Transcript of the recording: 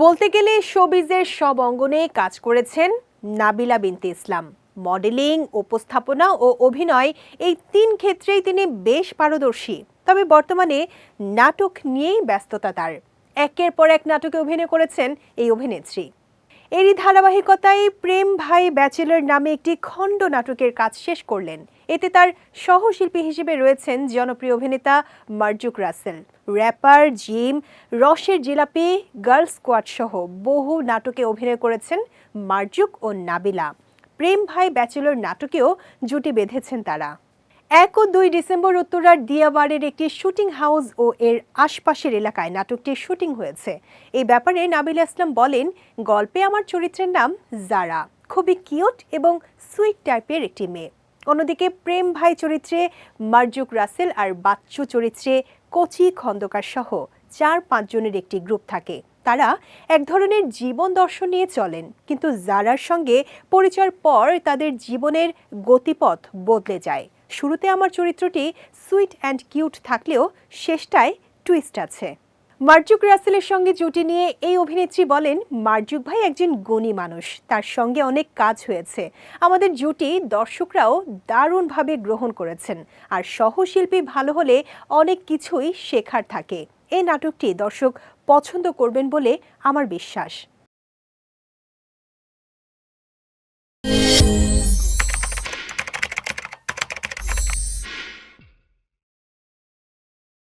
বলতে গেলে শোবিজের সব অঙ্গনে কাজ করেছেন নাবিলা বিনতে ইসলাম। মডেলিং, উপস্থাপনা ও অভিনয় এই তিন ক্ষেত্রেই তিনি বেশ পারদর্শী। তবে বর্তমানে নাটক নিয়েই ব্যস্ততা তার। একের পর এক নাটকে অভিনয় করেছেন এই অভিনেত্রী। এরই ধারাবাহিকতায় প্রেম ভাই ব্যাচেলর নামে একটি খণ্ড নাটকের কাজ শেষ করলেন। এতে তার সহশিল্পী হিসেবে রয়েছেন জনপ্রিয় অভিনেতা মার্জুক রাসেল। র্যাপার জিম, রসের জিলাপি, গার্ল স্কোয়াড সহ বহু নাটকে অভিনয় করেছেন মার্জুক ও নাবিলা। প্রেম ভাই ব্যাচেলর নাটকেও জুটি বেঁধেছেন তারা। ১ ও ২ ডিসেম্বর উত্তরার দিয়াবাড়ির একটি শুটিং হাউস ও এর আশপাশের এলাকায় নাটকটির শুটিং হয়েছে। এই ব্যাপারে নাবিলা ইসলাম বলেন, গল্পে আমার চরিত্রের নাম জারা, খুবই কিউট এবং সুইট টাইপের একটি মেয়ে। অন্যদিকে প্রেম ভাই চরিত্রে মার্জুক রাসেল আর বাচ্চু চরিত্রে কচি খন্দকার সহ ৪-৫ জনের একটি গ্রুপ থাকে। তারা এক ধরনের জীবন দর্শন নিয়ে চলেন, কিন্তু জারার সঙ্গে পরিচয়ের পর তাদের জীবনের গতিপথ বদলে যায়। শুরুতে আমার চরিত্রটি সুইট অ্যান্ড কিউট থাকলেও শেষটায় টুইস্ট আছে। মার্জুক রাসেলের সঙ্গে জুটি নিয়ে এই অভিনেত্রী বলেন, মার্জুক ভাই একজন গুণী মানুষ, তার সঙ্গে অনেক কাজ হয়েছে। আমাদের জুটি দর্শকরাও দারুণভাবে গ্রহণ করেছেন, আর সহশিল্পী ভালো হলে অনেক কিছুই শেখার থাকে। এই নাটকটি দর্শক পছন্দ করবেন বলে আমার বিশ্বাস।